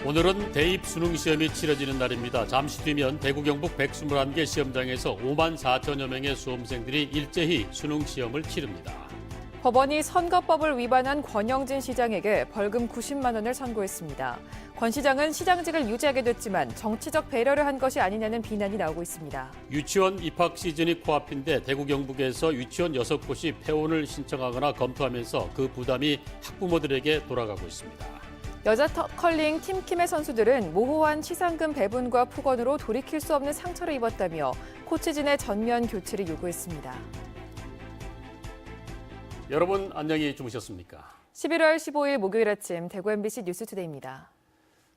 오늘은 대입 수능 시험이 치러지는 날입니다. 잠시 뒤면 대구 경북 121개 시험장에서 5만 4천여 명의 수험생들이 일제히 수능 시험을 치릅니다. 법원이 선거법을 위반한 권영진 시장에게 벌금 90만 원을 선고했습니다. 권 시장은 시장직을 유지하게 됐지만 정치적 배려를 한 것이 아니냐는 비난이 나오고 있습니다. 유치원 입학 시즌이 코앞인데 대구 경북에서 유치원 6곳이 폐원을 신청하거나 검토하면서 그 부담이 학부모들에게 돌아가고 있습니다. 여자 컬링 팀킴의 선수들은 모호한 시상금 배분과 폭언으로 돌이킬 수 없는 상처를 입었다며 코치진의 전면 교체를 요구했습니다. 여러분 안녕히 주무셨습니까? 11월 15일 목요일 아침 대구 MBC 뉴스투데이입니다.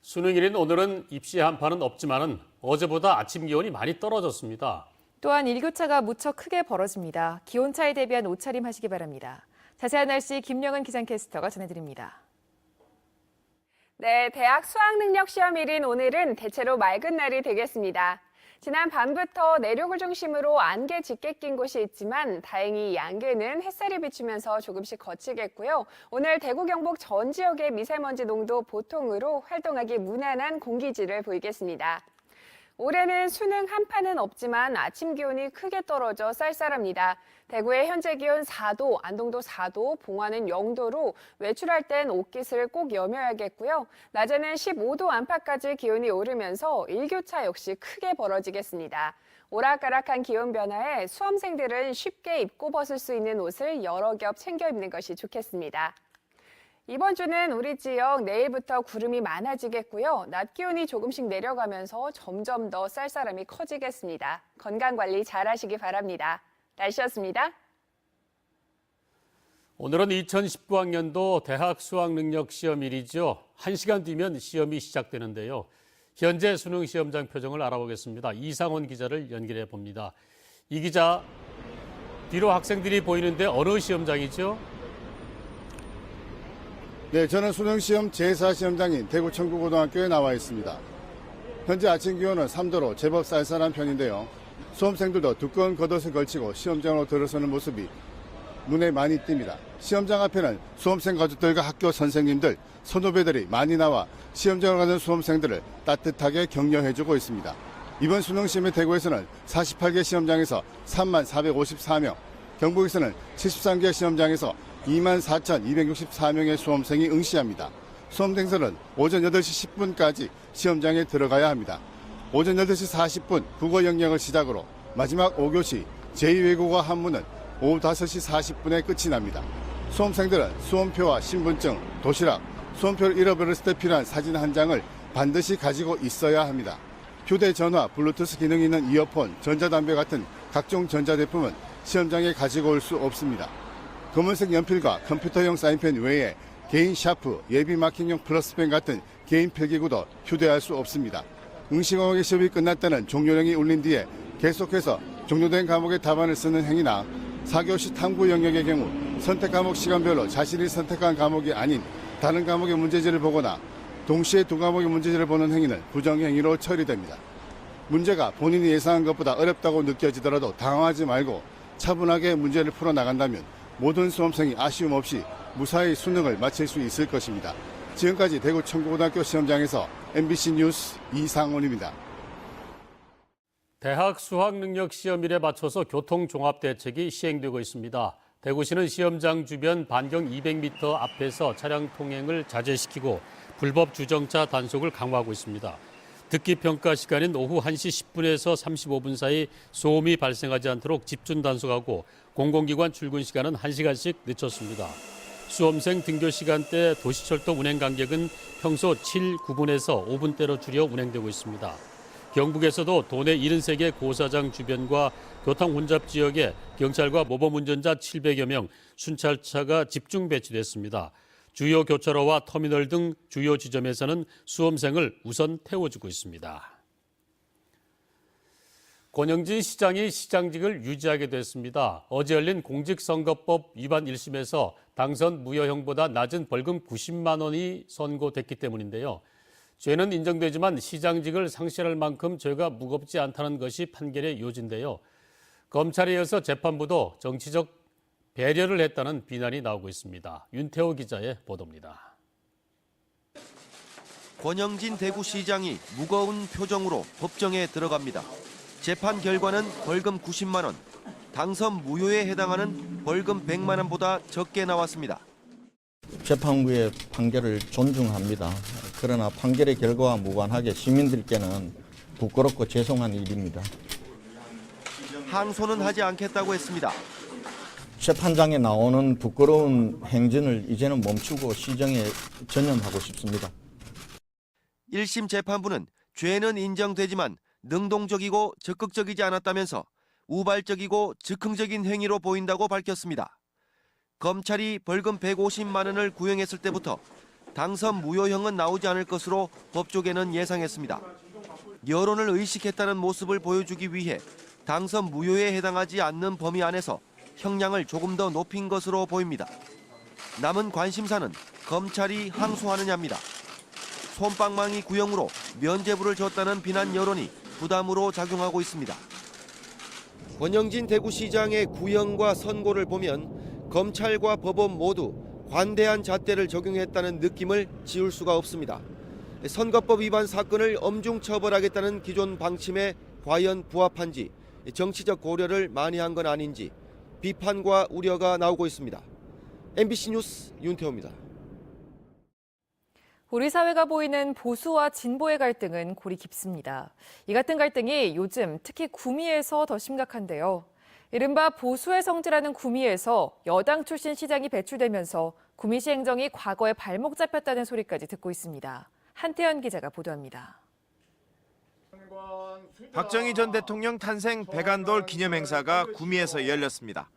수능일인 오늘은 입시 한파는 없지만은 어제보다 아침 기온이 많이 떨어졌습니다. 또한 일교차가 무척 크게 벌어집니다. 기온차에 대비한 옷차림 하시기 바랍니다. 자세한 날씨 김영은 기상캐스터가 전해드립니다. 네, 대학 수학능력시험일인 오늘은 대체로 맑은 날이 되겠습니다. 지난 밤부터 내륙을 중심으로 안개 짙게 낀 곳이 있지만 다행히 이 안개는 햇살이 비추면서 조금씩 거치겠고요. 오늘 대구 경북 전 지역의 미세먼지 농도 보통으로 활동하기 무난한 공기질을 보이겠습니다. 올해는 수능 한파는 없지만 아침 기온이 크게 떨어져 쌀쌀합니다. 대구의 현재 기온 4도, 안동도 4도, 봉화는 0도로 외출할 땐 옷깃을 꼭 여며야겠고요. 낮에는 15도 안팎까지 기온이 오르면서 일교차 역시 크게 벌어지겠습니다. 오락가락한 기온 변화에 수험생들은 쉽게 입고 벗을 수 있는 옷을 여러 겹 챙겨 입는 것이 좋겠습니다. 이번 주는 우리 지역 내일부터 구름이 많아지겠고요. 낮 기온이 조금씩 내려가면서 점점 더 쌀쌀함이 커지겠습니다. 건강관리 잘 하시기 바랍니다. 날씨였습니다. 오늘은 2019학년도 대학 수학능력시험일이죠. 1시간 뒤면 시험이 시작되는데요. 현재 수능 시험장 표정을 알아보겠습니다. 이상원 기자를 연결해 봅니다. 이 기자, 뒤로 학생들이 보이는데 어느 시험장이죠? 네, 저는 수능시험 제4시험장인 대구 청구고등학교에 나와 있습니다. 현재 아침 기온은 3도로 제법 쌀쌀한 편인데요. 수험생들도 두꺼운 겉옷을 걸치고 시험장으로 들어서는 모습이 눈에 많이 띕니다. 시험장 앞에는 수험생 가족들과 학교 선생님들, 선후배들이 많이 나와 시험장을 가는 수험생들을 따뜻하게 격려해주고 있습니다. 이번 수능시험의 대구에서는 48개 시험장에서 3만 454명, 경북에서는 73개 시험장에서 24,264명의 수험생이 응시합니다. 수험생들은 오전 8시 10분까지 시험장에 들어가야 합니다. 오전 8시 40분 국어 영역을 시작으로 마지막 5교시 제2외국어 한문은 오후 5시 40분에 끝이 납니다. 수험생들은 수험표와 신분증, 도시락, 수험표를 잃어버렸을 때 필요한 사진 한 장을 반드시 가지고 있어야 합니다. 휴대전화, 블루투스 기능이 있는 이어폰, 전자담배 같은 각종 전자제품은 시험장에 가지고 올 수 없습니다. 검은색 연필과 컴퓨터용 사인펜 외에 개인 샤프, 예비 마킹용 플러스펜 같은 개인 필기구도 휴대할 수 없습니다. 응시과목의 시험이 끝났다는 종료령이 울린 뒤에 계속해서 종료된 과목의 답안을 쓰는 행위나 4교시 탐구 영역의 경우 선택 과목 시간별로 자신이 선택한 과목이 아닌 다른 과목의 문제지를 보거나 동시에 두 과목의 문제지를 보는 행위는 부정행위로 처리됩니다. 문제가 본인이 예상한 것보다 어렵다고 느껴지더라도 당황하지 말고 차분하게 문제를 풀어나간다면 모든 수험생이 아쉬움 없이 무사히 수능을 마칠 수 있을 것입니다. 지금까지 대구 청구고등학교 시험장에서 MBC 뉴스 이상원입니다. 대학 수학능력시험일에 맞춰서 교통종합대책이 시행되고 있습니다. 대구시는 시험장 주변 반경 200m 앞에서 차량 통행을 자제시키고 불법 주정차 단속을 강화하고 있습니다. 듣기평가 시간인 오후 1시 10분에서 35분 사이 소음이 발생하지 않도록 집중 단속하고 공공기관 출근 시간은 1시간씩 늦췄습니다. 수험생 등교 시간대 도시철도 운행 간격은 평소 7, 9분에서 5분대로 줄여 운행되고 있습니다. 경북에서도 도내 73개 고사장 주변과 교통 혼잡 지역에 경찰과 모범운전자 700여 명, 순찰차가 집중 배치됐습니다. 주요 교차로와 터미널 등 주요 지점에서는 수험생을 우선 태워주고 있습니다. 권영진 시장이 시장직을 유지하게 됐습니다. 어제 열린 공직선거법 위반 1심에서 당선 무효형보다 낮은 벌금 90만 원이 선고됐기 때문인데요. 죄는 인정되지만 시장직을 상실할 만큼 죄가 무겁지 않다는 것이 판결의 요지인데요. 검찰에 이어서 재판부도 정치적 배려를 했다는 비난이 나오고 있습니다. 윤태호 기자의 보도입니다. 권영진 대구시장이 무거운 표정으로 법정에 들어갑니다. 재판 결과는 벌금 90만 원, 당선 무효에 해당하는 벌금 100만 원보다 적게 나왔습니다. 재판부의 판결을 존중합니다. 그러나 판결의 결과와 무관하게 시민들께는 부끄럽고 죄송한 일입니다. 항소는 하지 않겠다고 했습니다. 재판장에 나오는 부끄러운 행진을 이제는 멈추고 시정에 전념하고 싶습니다. 1심 재판부는 죄는 인정되지만 능동적이고 적극적이지 않았다면서 우발적이고 즉흥적인 행위로 보인다고 밝혔습니다. 검찰이 벌금 150만 원을 구형했을 때부터 당선 무효형은 나오지 않을 것으로 법조계는 예상했습니다. 여론을 의식했다는 모습을 보여주기 위해 당선 무효에 해당하지 않는 범위 안에서 형량을 조금 더 높인 것으로 보입니다. 남은 관심사는 검찰이 항소하느냐입니다. 솜방망이 구형으로 면죄부를 줬다는 비난 여론이 부담으로 작용하고 있습니다. 권영진 대구시장의 구형과 선고를 보면 검찰과 법원 모두 관대한 잣대를 적용했다는 느낌을 지울 수가 없습니다. 선거법 위반 사건을 엄중 처벌하겠다는 기존 방침에 과연 부합한지 정치적 고려를 많이 한 건 아닌지 비판과 우려가 나오고 있습니다. MBC 뉴스 윤태호입니다. 우리 사회가 보이는 보수와 진보의 갈등은 골이 깊습니다. 이 같은 갈등이 요즘 특히 구미에서 더 심각한데요. 이른바 보수의 성지라는 구미에서 여당 출신 시장이 배출되면서 구미시 행정이 과거에 발목 잡혔다는 소리까지 듣고 있습니다. 한태현 기자가 보도합니다. 박정희 전 대통령 탄생 100안돌 기념행사가 구미에서 열렸습니다.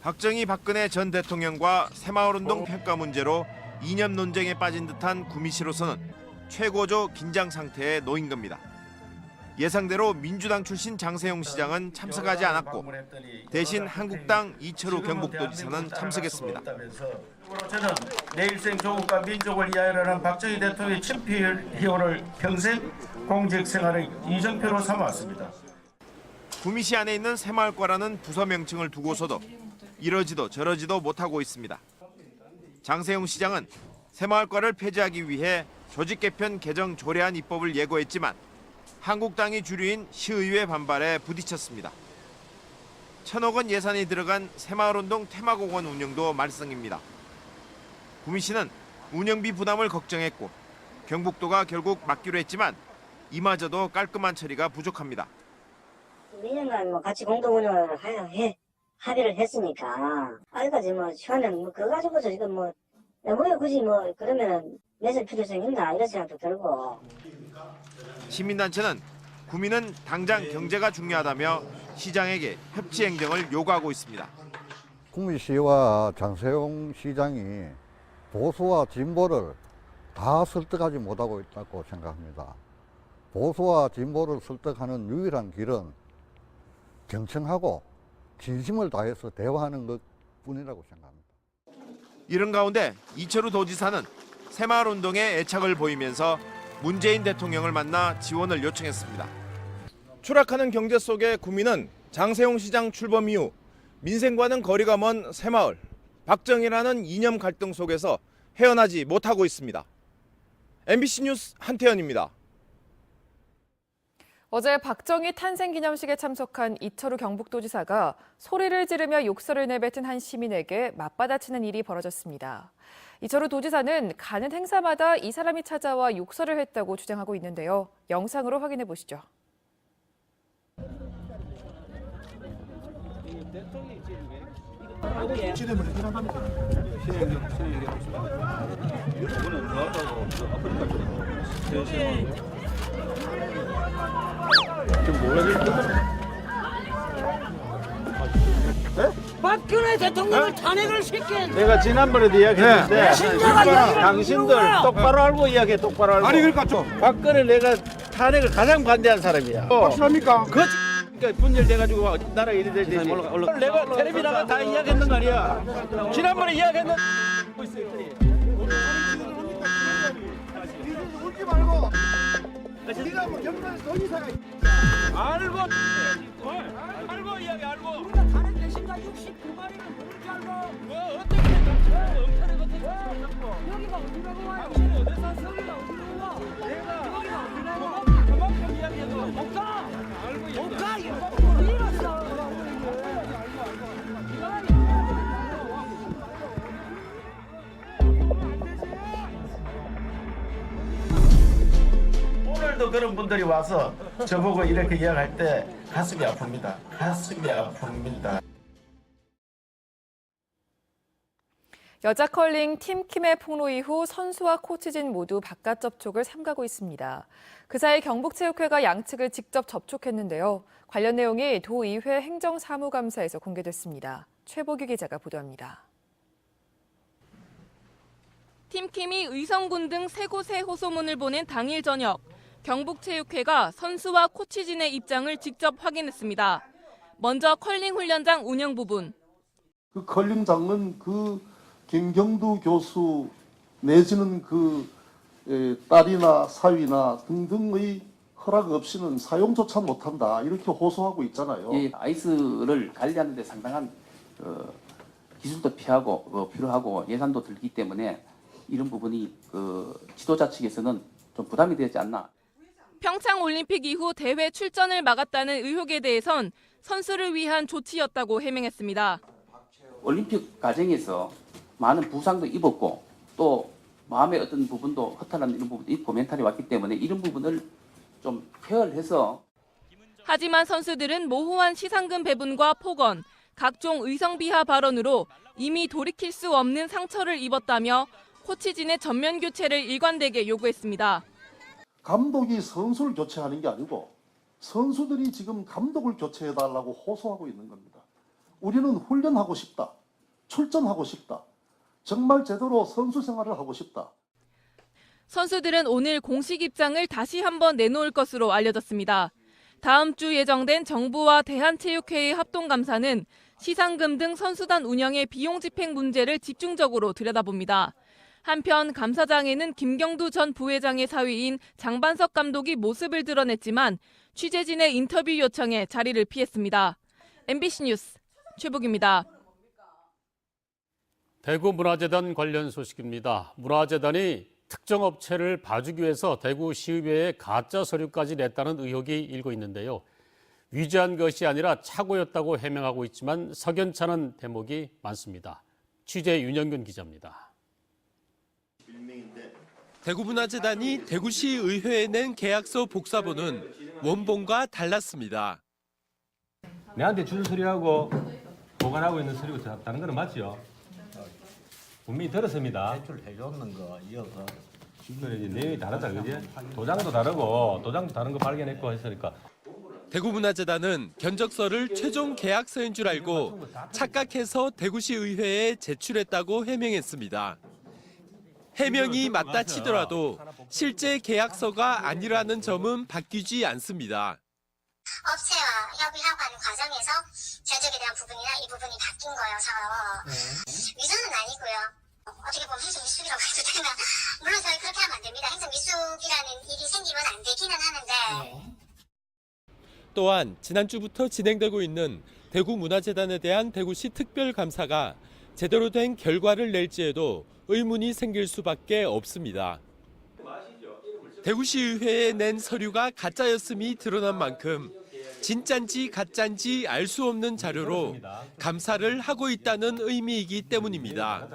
박정희 박근혜 전 대통령과 새마을운동 평가 문제로 이념 논쟁에 빠진 듯한 구미시로서는 최고조 긴장 상태에 놓인 겁니다. 예상대로 민주당 출신 장세용 시장은 참석하지 않았고 대신 한국당 이철우 경북도지사는 참석했습니다. 저는 내 일생 조국과 민족을 위하여라는 박정희 대통령의 친필희호를 평생 공직 생활의 이정표로 삼았습니다. 구미시 안에 있는 새마을과라는 부서 명칭을 두고서도 이러지도 저러지도 못하고 있습니다. 장세용 시장은 새마을과를 폐지하기 위해 조직 개편 개정 조례안 입법을 예고했지만 한국당이 주류인 시의회 반발에 부딪혔습니다. 1,000억 원 예산이 들어간 새마을운동 테마공원 운영도 말썽입니다. 구미시는 운영비 부담을 걱정했고 경북도가 결국 맡기로 했지만 이마저도 깔끔한 처리가 부족합니다. 2년간 같이 공동 운영을 합의를 했으니까 아직까지 처음엔 그거 가지고서 지금 왜 굳이 그러면은 내실 필요성이 있나 이런 생각도 들고. 시민단체는 구미는 당장 경제가 중요하다며 시장에게 협치 행정을 요구하고 있습니다. 구미시와 장세용 시장이 보수와 진보를 다 설득하지 못하고 있다고 생각합니다. 보수와 진보를 설득하는 유일한 길은 경청하고 진심을 다해서 대화하는 것뿐이라고 생각합니다. 이런 가운데 이철우 도지사는 새마을운동에 애착을 보이면서 문재인 대통령을 만나 지원을 요청했습니다. 추락하는 경제 속에 구미는 장세용 시장 출범 이후 민생과는 거리가 먼 새마을, 박정희라는 이념 갈등 속에서 헤어나지 못하고 있습니다. MBC 뉴스 한태현입니다. 어제 박정희 탄생 기념식에 참석한 이철우 경북도지사가 소리를 지르며 욕설을 내뱉은 한 시민에게 맞받아치는 일이 벌어졌습니다. 이철우 도지사는 가는 행사마다 이 사람이 찾아와 욕설을 했다고 주장하고 있는데요. 영상으로 확인해 보시죠. 박근혜 대통령을 탄핵을 시킨 내가 지난번에도 이야기했는데 당신들 똑바로 알고 이야기해. 똑바로 알고. 아니 그러니까 좀 박근혜 내가 탄핵을 가장 반대한 사람이야. 확실합니까? 그러니까 분열돼가지고 나라 일이 되지. 내가 텔레비 나가 다 이야기했는 거 아니야. 지난번에 이야기했는. 울지 말고. 네가 뭐 경찰 도지사가 알고 이야기 알고. 우리가 탄핵 대신가 69마리를 모르지 알고. 뭐 어떻게 엄청나게 여기가 어디라고 와요? 어디서 여기가 어디로 와? 오늘도 그런 분들이 와서 저보고 이렇게 이야기할 때 가슴이 아픕니다. 가슴이 아픕니다. 여자 컬링 팀킴의 폭로 이후 선수와 코치진 모두 바깥 접촉을 삼가고 있습니다. 그 사이 경북체육회가 양측을 직접 접촉했는데요. 관련 내용이 도의회 행정사무감사에서 공개됐습니다. 최보규 기자가 보도합니다. 팀킴이 의성군 등 3곳에 호소문을 보낸 당일 저녁, 경북체육회가 선수와 코치진의 입장을 직접 확인했습니다. 먼저 컬링 훈련장 운영 부분. 그 컬링장은 김경두 교수 내지는 딸이나 사위나 등등의 허락 없이는 사용조차 못한다 이렇게 호소하고 있잖아요. 이 아이스를 관리하는 데 상당한 기술도 필요하고 예산도 들기 때문에 이런 부분이 지도자 측에서는 좀 부담이 되지 않나. 평창 올림픽 이후 대회 출전을 막았다는 의혹에 대해선 선수를 위한 조치였다고 해명했습니다. 올림픽 과정에서 많은 부상도 입었고 또 마음의 어떤 부분도 허탈한 이런 부분도 있고 멘탈이 왔기 때문에 이런 부분을 좀 케어해서. 하지만 선수들은 모호한 시상금 배분과 폭언, 각종 의성비하 발언으로 이미 돌이킬 수 없는 상처를 입었다며 코치진의 전면 교체를 일관되게 요구했습니다. 감독이 선수를 교체하는 게 아니고 선수들이 지금 감독을 교체해달라고 호소하고 있는 겁니다. 우리는 훈련하고 싶다. 출전하고 싶다. 정말 제대로 선수 생활을 하고 싶다. 선수들은 오늘 공식 입장을 다시 한번 내놓을 것으로 알려졌습니다. 다음 주 예정된 정부와 대한체육회의 합동감사는 시상금 등 선수단 운영의 비용 집행 문제를 집중적으로 들여다봅니다. 한편 감사장에는 김경두 전 부회장의 사위인 장반석 감독이 모습을 드러냈지만 취재진의 인터뷰 요청에 자리를 피했습니다. MBC 뉴스 최복입니다. 대구문화재단 관련 소식입니다. 문화재단이 특정 업체를 봐주기 위해서 대구시의회에 가짜 서류까지 냈다는 의혹이 일고 있는데요. 위조한 것이 아니라 착오였다고 해명하고 있지만 석연찮은 대목이 많습니다. 취재 윤영균 기자입니다. 대구문화재단이 대구시의회에 낸 계약서 복사본은 원본과 달랐습니다. 내한테 준 서류하고 보관하고 있는 서류가 다른 거는 맞죠? 분명히 들었습니다. 제출해줬는 거 이어서. 그래, 내용이 다르다, 그지? 도장도 다르고, 도장도 다른 거 발견했고 했으니까. 대구문화재단은 견적서를 최종 계약서인 줄 알고 착각해서 대구시의회에 제출했다고 해명했습니다. 해명이 맞다 치더라도 실제 계약서가 아니라는 점은 바뀌지 않습니다. 업체와 협의하고 하는 과정에서 견적에 대한 부분이나 이 부분이 바뀐 거여서 위조는 아니고요. 어떻게 보면 행정 미숙이라고 해도 되나. 물론 저희 그렇게 하면 안 됩니다. 행정 미숙이라는 일이 생기면 안 되기는 하는데. 또한 지난주부터 진행되고 있는 대구문화재단에 대한 대구시 특별감사가 제대로 된 결과를 낼지에도 의문이 생길 수밖에 없습니다. 대구시의회에 낸 서류가 가짜였음이 드러난 만큼 진짠지 가짠지 알 수 없는 자료로 감사를 하고 있다는 의미이기 때문입니다.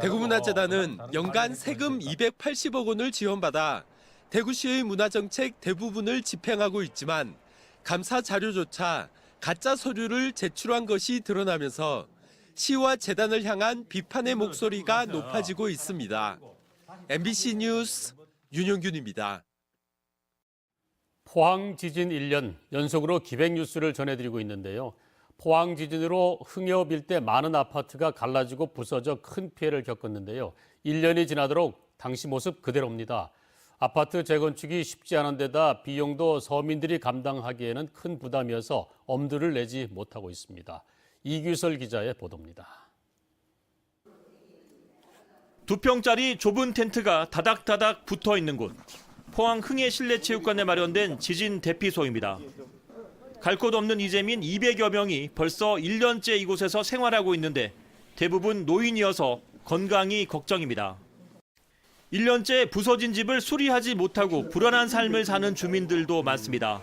대구문화재단은 연간 세금 280억 원을 지원받아 대구시의 문화정책 대부분을 집행하고 있지만 감사 자료조차 가짜 서류를 제출한 것이 드러나면서 시와 재단을 향한 비판의 목소리가 높아지고 있습니다. MBC 뉴스 윤용균입니다. 포항 지진 1년 연속으로 기백 뉴스를 전해드리고 있는데요. 포항 지진으로 흥엽 일대 많은 아파트가 갈라지고 부서져 큰 피해를 겪었는데요. 1년이 지나도록 당시 모습 그대로입니다. 아파트 재건축이 쉽지 않은 데다 비용도 서민들이 감당하기에는 큰 부담이어서 엄두를 내지 못하고 있습니다. 이규설 기자의 보도입니다. 2평짜리 좁은 텐트가 다닥다닥 붙어 있는 곳. 포항 흥해 실내체육관에 마련된 지진 대피소입니다. 갈 곳 없는 이재민 200여 명이 벌써 1년째 이곳에서 생활하고 있는데 대부분 노인이어서 건강이 걱정입니다. 1년째 부서진 집을 수리하지 못하고 불안한 삶을 사는 주민들도 많습니다.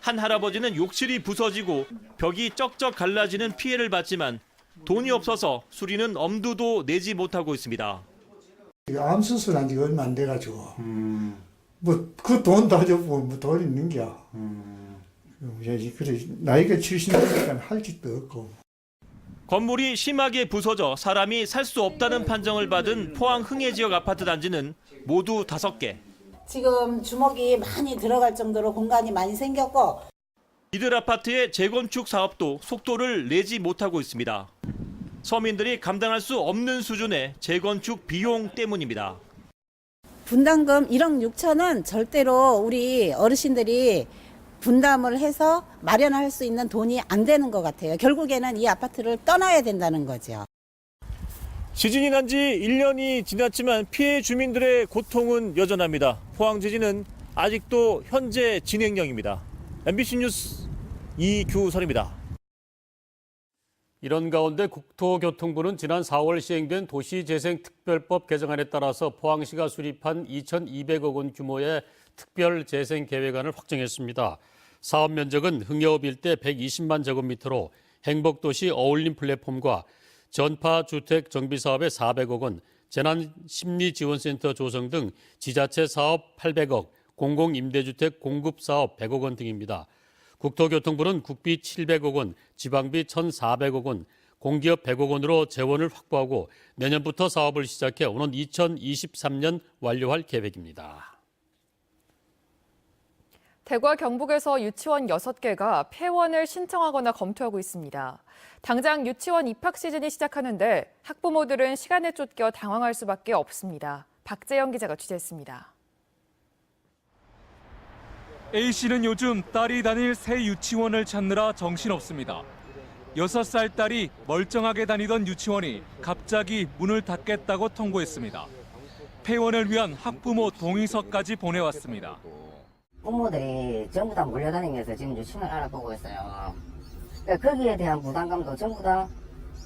한 할아버지는 욕실이 부서지고 벽이 쩍쩍 갈라지는 피해를 받지만 돈이 없어서 수리는 엄두도 내지 못하고 있습니다. 암 수술한 지 얼마 안 돼가지고 뭐 그 돈 따져보면 뭐 돈 있는 게야. 그래 나이가 70이니까 할 짓도 없고. 건물이 심하게 부서져 사람이 살 수 없다는 판정을 받은 포항 흥해 지역 아파트 단지는 모두 5개. 지금 주먹이 많이 들어갈 정도로 공간이 많이 생겼고 이들 아파트의 재건축 사업도 속도를 내지 못하고 있습니다. 서민들이 감당할 수 없는 수준의 재건축 비용 때문입니다. 분담금 1억 6천은 절대로 우리 어르신들이 분담을 해서 마련할 수 있는 돈이 안 되는 것 같아요. 결국에는 이 아파트를 떠나야 된다는 거죠. 지진이 난 지 1년이 지났지만 피해 주민들의 고통은 여전합니다. 포항 지진은 아직도 현재 진행형입니다. MBC 뉴스 이규설입니다. 이런 가운데 국토교통부는 지난 4월 시행된 도시재생특별법 개정안에 따라서 포항시가 수립한 2,200억 원 규모의 특별재생계획안을 확정했습니다. 사업 면적은 흥여읍 일대 120만 제곱미터로 행복도시 어울림 플랫폼과 전파주택 정비사업에 400억 원, 재난심리지원센터 조성 등 지자체 사업 800억, 공공임대주택 공급사업 100억 원 등입니다. 국토교통부는 국비 700억 원, 지방비 1,400억 원, 공기업 100억 원으로 재원을 확보하고 내년부터 사업을 시작해 오는 2023년 완료할 계획입니다. 대구와 경북에서 유치원 6개가 폐원을 신청하거나 검토하고 있습니다. 당장 유치원 입학 시즌이 시작하는데 학부모들은 시간에 쫓겨 당황할 수밖에 없습니다. 박재영 기자가 취재했습니다. A씨는 요즘 딸이 다닐 새 유치원을 찾느라 정신없습니다. 6살 딸이 멀쩡하게 다니던 유치원이 갑자기 문을 닫겠다고 통보했습니다. 폐원을 위한 학부모 동의서까지 보내왔습니다. 부모들이 전부 다 몰려다니면서 지금 유치원을 알아보고 있어요. 그러니까 거기에 대한 부담감도 전부 다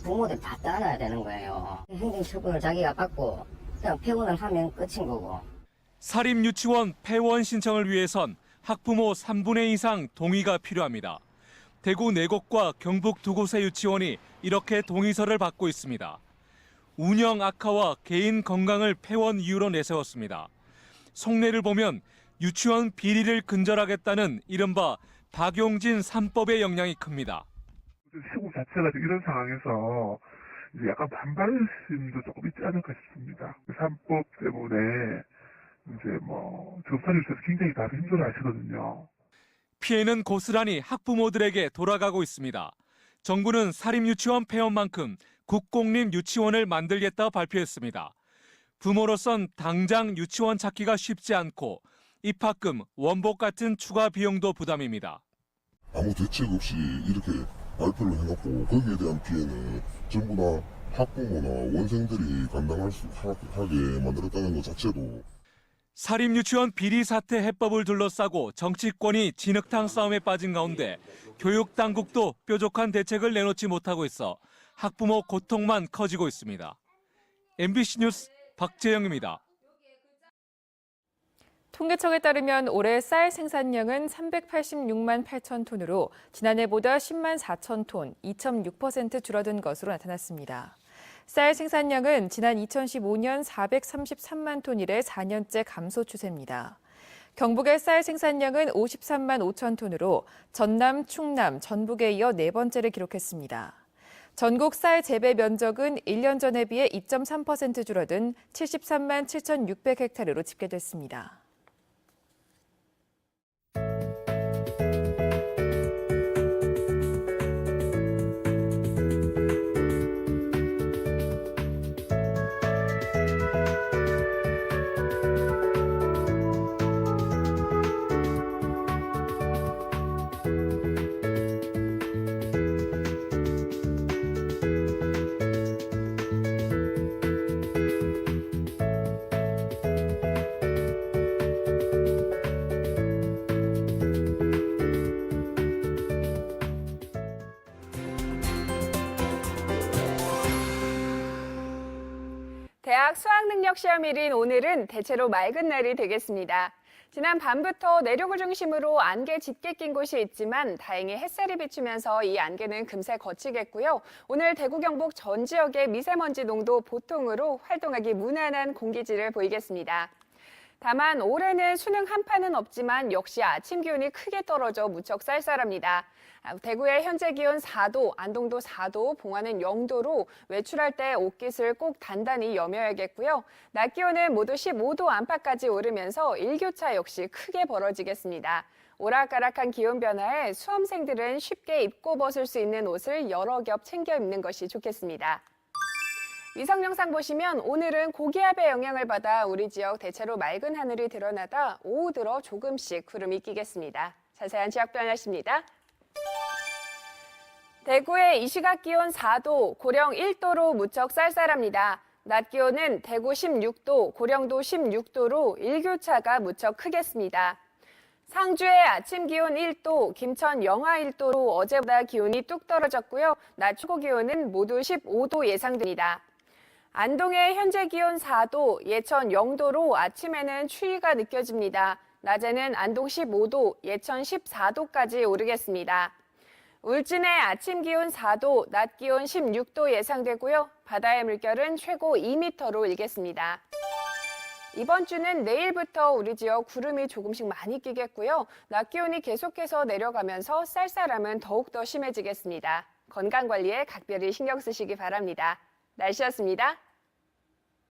부모들 다 따라야 되는 거예요. 행정처분을 자기가 받고 그냥 폐원을 하면 끝인 거고. 사립유치원 폐원 신청을 위해선 학부모 3분의 2 이상 동의가 필요합니다. 대구 4곳과 경북 2곳의 유치원이 이렇게 동의서를 받고 있습니다. 운영 악화와 개인 건강을 폐원 이유로 내세웠습니다. 속내를 보면 유치원 비리를 근절하겠다는 이른바 박용진 3법의 영향이 큽니다. 시국 자체가 이런 상황에서 이제 약간 반발심도 조금 있지 않을까 싶습니다. 3법 때문에 이제 접사를 위해서 굉장히 다들 힘들어하시거든요. 피해는 고스란히 학부모들에게 돌아가고 있습니다. 정부는 사립유치원 폐원만큼 국공립 유치원을 만들겠다고 발표했습니다. 부모로선 당장 유치원 찾기가 쉽지 않고 입학금, 원복 같은 추가 비용도 부담입니다. 아무 대책 없이 이렇게 발표를 해놓고 거기에 대한 피해는 전부 다 학부모나 원생들이 감당할 수 하게 만들었다는 것 자체도. 사립유치원 비리 사태 해법을 둘러싸고 정치권이 진흙탕 싸움에 빠진 가운데 교육당국도 뾰족한 대책을 내놓지 못하고 있어 학부모 고통만 커지고 있습니다. MBC 뉴스 박재영입니다. 통계청에 따르면 올해 쌀 생산량은 386만 8천 톤으로 지난해보다 10만 4천 톤, 2.6% 줄어든 것으로 나타났습니다. 쌀 생산량은 지난 2015년 433만 톤 이래 4년째 감소 추세입니다. 경북의 쌀 생산량은 53만 5천 톤으로 전남, 충남, 전북에 이어 4번째를 기록했습니다. 전국 쌀 재배 면적은 1년 전에 비해 2.3% 줄어든 73만 7,600헥타르로 집계됐습니다. 대학 수학능력시험일인 오늘은 대체로 맑은 날이 되겠습니다. 지난 밤부터 내륙을 중심으로 안개 짙게 낀 곳이 있지만 다행히 햇살이 비추면서 이 안개는 금세 걷히겠고요. 오늘 대구 경북 전 지역의 미세먼지 농도 보통으로 활동하기 무난한 공기질을 보이겠습니다. 다만 올해는 수능 한파는 없지만 역시 아침 기온이 크게 떨어져 무척 쌀쌀합니다. 대구의 현재 기온 4도, 안동도 4도, 봉화는 0도로 외출할 때 옷깃을 꼭 단단히 여며야겠고요. 낮 기온은 모두 15도 안팎까지 오르면서 일교차 역시 크게 벌어지겠습니다. 오락가락한 기온 변화에 수험생들은 쉽게 입고 벗을 수 있는 옷을 여러 겹 챙겨 입는 것이 좋겠습니다. 위성 영상 보시면 오늘은 고기압의 영향을 받아 우리 지역 대체로 맑은 하늘이 드러나다 오후 들어 조금씩 구름이 끼겠습니다. 자세한 지역 변화입니다. 대구의 이 시각 기온 4도, 고령 1도로 무척 쌀쌀합니다. 낮 기온은 대구 16도, 고령도 16도로 일교차가 무척 크겠습니다. 상주의 아침 기온 1도, 김천 영하 1도로 어제보다 기온이 뚝 떨어졌고요. 낮 최고 기온은 모두 15도 예상됩니다. 안동의 현재 기온 4도, 예천 0도로 아침에는 추위가 느껴집니다. 낮에는 안동 15도, 예천 14도까지 오르겠습니다. 울진의 아침 기온 4도, 낮 기온 16도 예상되고요. 바다의 물결은 최고 2m로 일겠습니다. 이번 주는 내일부터 우리 지역 구름이 조금씩 많이 끼겠고요. 낮 기온이 계속해서 내려가면서 쌀쌀함은 더욱더 심해지겠습니다. 건강관리에 각별히 신경 쓰시기 바랍니다. 날씨였습니다.